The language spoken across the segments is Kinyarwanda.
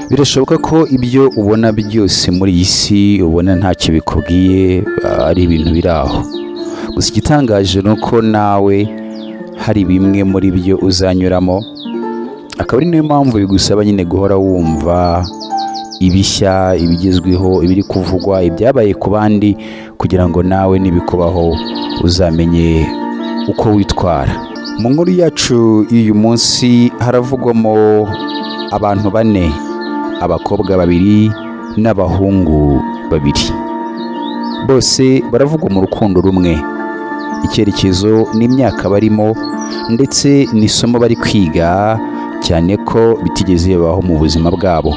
birashoboka ko ibyo ubona byose muri iyi si ubona ntacyo bikubwiye, ari ibintu biri aho. Gusa igitangaje ni uko nawe hari bimwe muri byo uzanyuramo, akaba ari niyo mpamvu bigusaba nyine guhora wumva ibishya, ibigezweho, ibiri kuvugwa, ibyabaye ku bandi, kugira ngo nawe nibikubaho uzamenye uko witwara. Mu nkuru yacu y'uyu munsi haravugwamo abantu bane, abakobwa babiri n'abahungu babiri, bose baravugwa mu rukundo rumwe. Icyerekezo n'imyaka barimo ndetse n'isomo bari kwiga, cyane ko bitigeze bibaho mu buzima bwabo.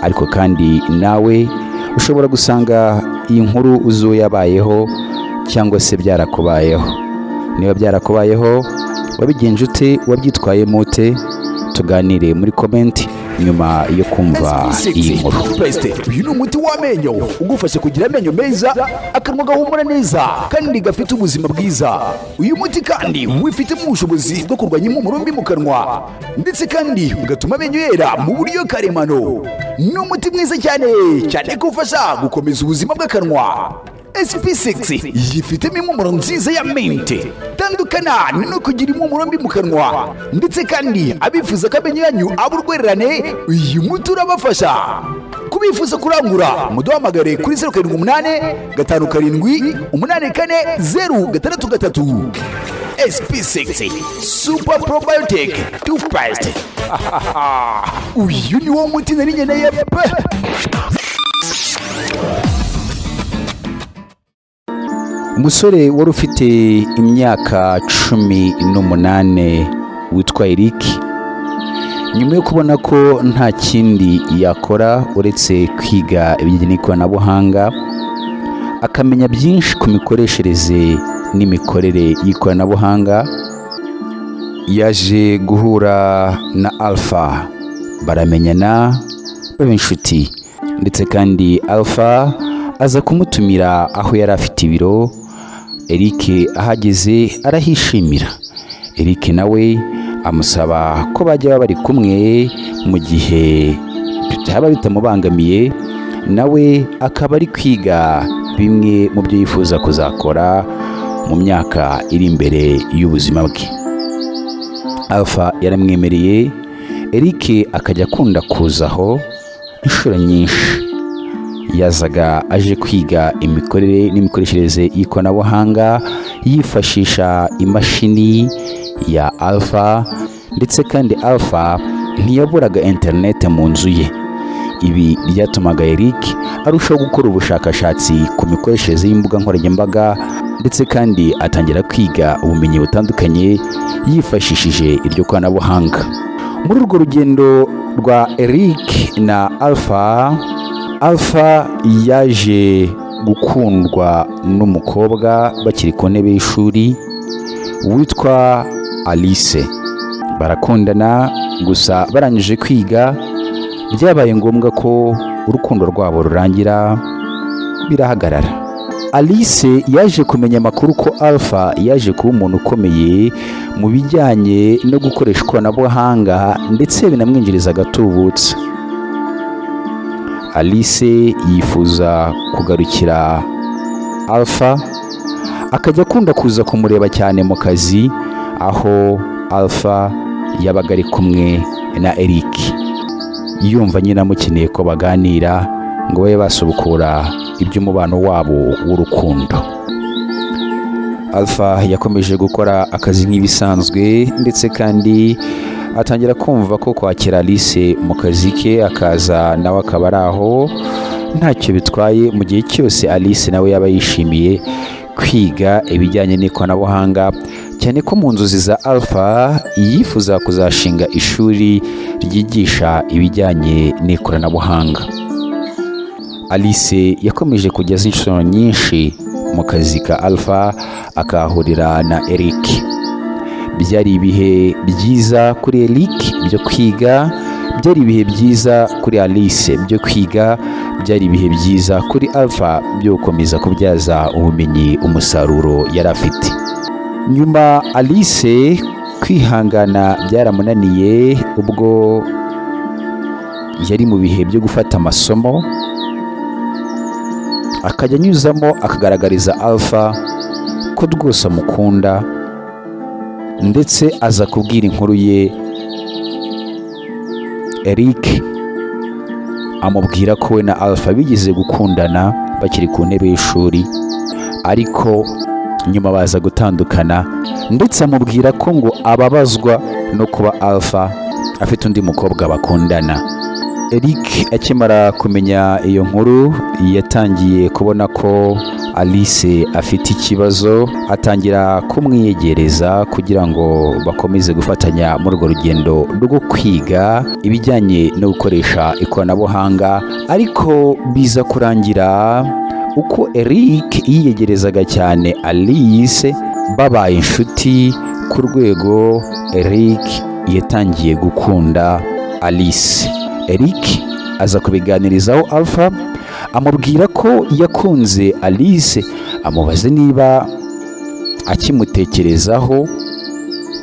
Ariko kandi nawe ushobora gusanga iyi nkuru uzo yabayeho cyangwa se byarakubayeho. Niba byarakubayeho, wabigenje ute? Wabyitwayemo ute? Tuganire muri komenti nyuma yo kumva iyi nkuru. Uyu ni umuti w'amenyo ugufasha kugira amenyo meza, akanwa gahumura neza kandi gafite ubuzima bwiza. Uyu muti kandi wifitemo ubushobozi bwo kurwanya impumuro mbi mu kanwa, ndetse kandi ugatuma amenyo yera mu buryo karemano. Ni umuti mwiza cyane ko ufasha gukomeza ubuzima bw'akanwa. SP6 yifitemo impumuro nziza ya mente, tandukana no kugira impumuro mbi mu kanwa, ndetse kandi abifuza ko amenyo yanyu aba urwererane, uyu muti urabafasha. Kubifuza kurangura, muduhamagare kuri 0788878063. SP6 Super Probiotic Toothpaste. Uyu ni wo muti nari nkeneye pe. Umusore wari ufite imyaka 18 witwa Eric, nyuma yo kubona ko nta kindi yakora uretse kwiga ibijyanye n'ikoranabuhanga, akamenya byinshi ku mikoreshereze n'imikorere y'ikoranabuhanga, yaje guhura na Alpha, baramenyana baba inshuti. Ndetse kandi Alpha aza kumutumira aho yari afite ibiro. Eric ahageze arahishimira. Eric nawe amusaba ko bajya bari kumwe mu gihe byaba bitamubangamiye, nawe akaba ari kwiga bimwe mu byo yifuza kuzakora mu myaka iri imbere y'ubuzima bwe. Alpha yaramwemereye. Eric akajya akunda kuzaho inshuro nyinshi. Yazaga aje kwiga imikorere n'imikoreshereze y'ikoranabuhanga, yifashisha imashini ya Alpha, ndetse kandi Alpha ntiyaburaga internet mu nzu ye. Ibi byatumaga Eric arushaho gukora ubushakashatsi ku mikoreshereze y'imbuga nkoranyambaga, ndetse kandi atangira kwiga ubumenyi butandukanye yifashishije iryo koranabuhanga. Muri urwo rugendo rwa Eric na Alpha yaje gukundwa n'umukobwa bakiri ku ntebe y'ishuri witwa Alice. Barakundana, gusa barangije kwiga byabaye ngombwa ko urukundo rwabo rurangira, birahagarara. Alice yaje kumenya amakuru ko Alpha yaje kuba umuntu ukomeye mu bijyanye no gukoresha ikoranabuhanga, ndetse binamwinjiriza agatubutse. Alice yifuza kugarukira Alpha, akajya akunda kuza kumureba cyane mu kazi, aho Alpha yabaga ari kumwe na Eric, yumva nyine amukeneye ko baganira ngo babe basubukura iby'umubano wabo w'urukundo. Alpha yakomeje gukora akazi nk'ibisanzwe, ndetse kandi atangira kumva ko kwakira Alice mu kazi ke, akaza nawe akaba ari aho ntacyo bitwaye, mu gihe cyose Alice nawe yaba yishimiye kwiga ibijyanye n'ikoranabuhanga, cyane ko mu nzozi za Alpha yifuza kuzashinga ishuri ryigisha ibijyanye n'ikoranabuhanga. Alice yakomeje kugeza inshuro nyinshi mu kazi ka Alpha, akahurira na Eric. Byari ibihe byiza kuri Eric byo kwiga, byari ibihe byiza kuri Alice byo kwiga, byari ibihe byiza kuri Alpha byo gukomeza kubyaza ubumenyi umusaruro yari afite. Nyuma Alice kwihangana byaramunaniye, ubwo yari mu bihe byo gufata amasomo, akajya anyuzamo akagaragariza Alpha ko rwose amukunda, ndetse aza kubwira inkuru ye Eric, amubwira ko we na Alpha bigeze gukundana bakiri ku ntebe y'ishuri, ariko nyuma baza gutandukana, ndetse amubwira ko ngo ababazwa no kuba Alpha afite undi mukobwa bakundana. Eric akimara kumenya iyo nkuru yatangiye kubona ko Alice afite ikibazo, atangira kumwiyegereza kugira ngo bakomeze gufatanya muri urwo rugendo rwo kwiga ibijyanye no gukoresha ikoranabuhanga. Ariko biza kurangira uko Eric yiyegerezaga cyane Alice, babaye inshuti ku rwego Eric yatangiye gukunda Alice. Eric aza kubiganirizaho Alpha, amubwira ko yakunze Alice, amubaze niba akimutekerezaho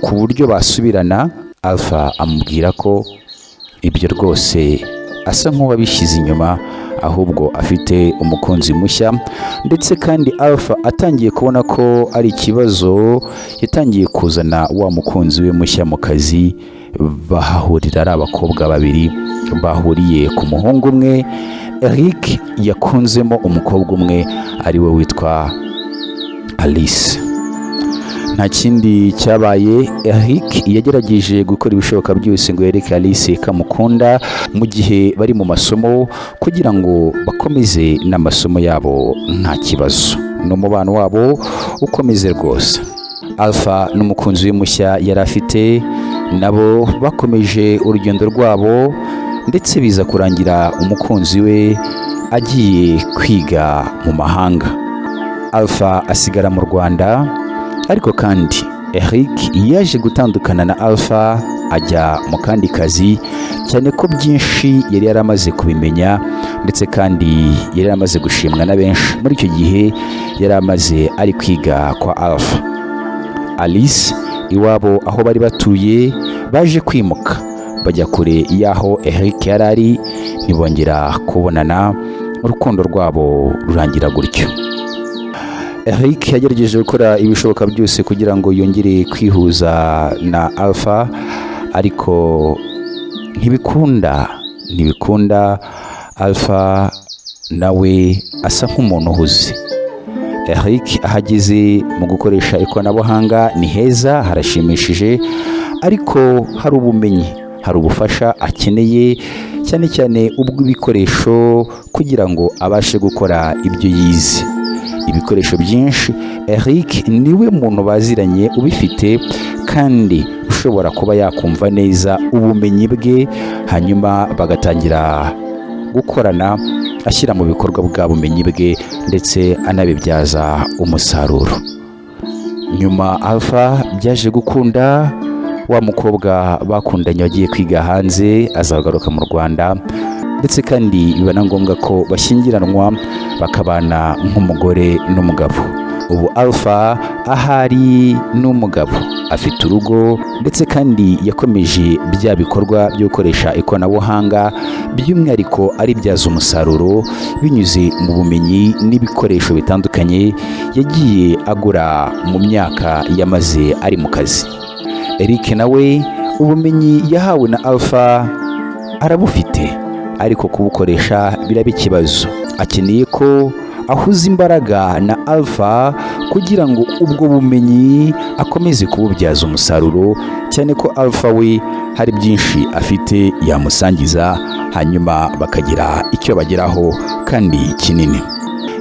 ku buryo basubirana. Alpha amubwira ko ibyo rwose asa nk'uwabishyize inyuma, ahubwo afite umukunzi mushya. Ndetse kandi Alpha atangiye kubona ko ari ikibazo, yatangiye kuzana wa mukunzi we mushya mu kazi, bahahurira ari abakobwa babiri bahuriye ku muhungu umwe. Eric yakunzemo umukobwa umwe ari we witwa Alice. Nta kindi cyabaye, Eric yagerageje gukora ibishoboka byose ngo yereke Alice kamukunda mu gihe bari mu masomo, kugira ngo bakomeze n'amasomo yabo nta kibazo, n'umubano wabo ukomeze rwose. Alpha n'umukunzi we mushya yari afite nabo bakomeje urugendo rwabo, ndetse biza kurangira umukunzi we agiye kwiga mu mahanga. Alpha asigara mu Rwanda, ariko kandi Eric yaje gutandukana na Alpha ajya mu kandi kazi, cyane ko byinshi yari yaramaze kubimenya, ndetse kandi yari yaramaze gushimwa na benshi. Muri icyo gihe yari amaze ari kwiga kwa Alpha. Alice iwabo aho bari batuye baje kwimuka bajya kure y'aho Eric yari ari, ntibongera kubonana, urukundo rwabo rurangira gutyo. Eric yagerageje gukora ibishoboka byose kugira ngo yongere kwihuza na Alpha, ariko ntibikunda. Alpha nawe asa nk'umuntu uhuze. Eric ahageze mu gukoresha ikoranabuhanga ni heza, harashimishije, ariko hari ubumenyi, hari ubufasha akeneye, cyane cyane ubw'ibikoresho kugira ngo abashe gukora ibyo yize. Ibikoresho byinshi Eric niwe muntu baziranye ubifite, kandi ushobora kuba yakumva neza ubumenyi bwe, hanyuma bagatangira gukorana, ashyira mu bikorwa bwa bumenyi bwe ndetse anabibyaza umusaruro. Nyuma Alpha byaje gukunda, wa mukobwa bakundanye wagiye kwiga hanze azagaruka mu Rwanda, ndetse kandi biba na ngombwa ko bashyingiranwa bakabana nk'umugore n'umugabo. Ubu Alpha ahari n'umugabo, afite urugo, ndetse kandi yakomeje bya bikorwa byo gukoresha ikoranabuhanga, by'umwihariko aribyaza umusaruro binyuze mu bumenyi n'ibikoresho bitandukanye yagiye agura mu myaka yamaze ari mu kazi. Eric nawe ubumenyi yahawe na Alpha arabufite, ariko kubukoresha biraba ikibazo. Akeneye ko ahuza imbaraga na Alpha kugira ngo ubwo bumenyi akomeze kububyaza umusaruro, cyane ko Alpha we hari byinshi afite yamusangiza, hanyuma bakagira icyo bageraho kandi kinini.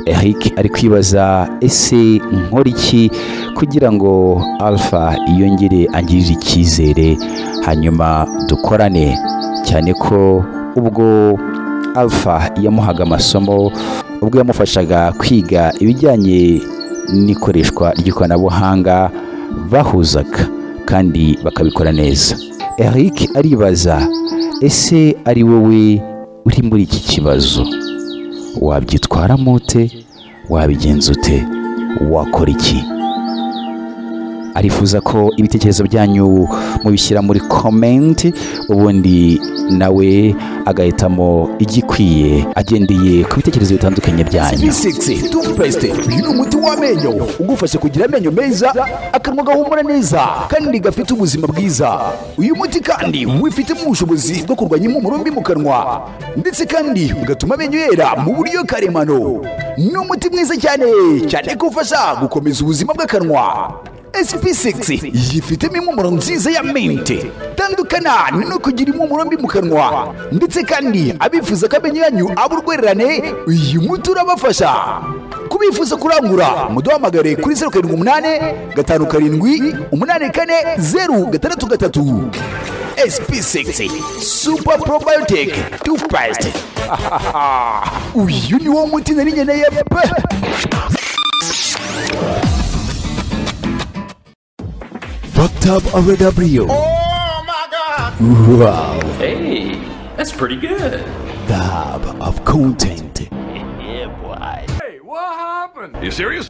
Eric ari kwibaza, ese nkora iki kugira ngo Alpha yongere angirire icyizere, hanyuma dukorane, cyane ko ubwo Alpha yamuhaga amasomo, ubwo yamufashaga kwiga ibijyanye n'ikoreshwa ry'ikoranabuhanga, bahuzaga kandi bakabikora neza. Eric aribaza, ese ari wowe uri muri iki kibazo, wabyitwaramo ute? Wabigenza ute? Wakora iki? arifuza ko ibitekerezo byanyu mubishyira muri comment, ubundi nawe agahitamo igikwiye agendeye ku bitekerezo bitandukanye byanyu. SP6 toothpaste, uyu ni umuti w'amenyo ugufasha kugira amenyo meza, akanwa gahumura neza kandi gafite ubuzima bwiza. Uyu muti kandi wifitemo ubushobozi bwo kurwanya impumuro mbi mu kanwa ndetse kandi ugatuma amenyo yera mu buryo karemano. Ni umuti mwiza cyane cyane ko ufasha gukomeza ubuzima bw'akanwa. SP6 yifitemo impumuro nziza ya mente, tandukana no kugira impumuro mbi mu kanwa ndetse kandi abifuza ko amenyo yanyu aba urwererane, uyu muti urabafasha. Kubifuza kurangura muduhamagare kuri 078 5karindwi 84 063. SP6 Super Probiotic Toothpaste. Uyu ni wo muti nari nkeneye pe. Dr. RW. Oh my God! Wow. Hey, that's pretty good. The hub of content. Yeah, boy. Hey, what happened? You serious?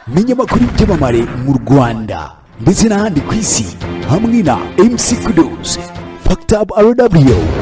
Menya amakuru y'ibyamamare mu Rwanda ndetse n'ahandi ku isi hamwe na MC Kudos. Dr. RW.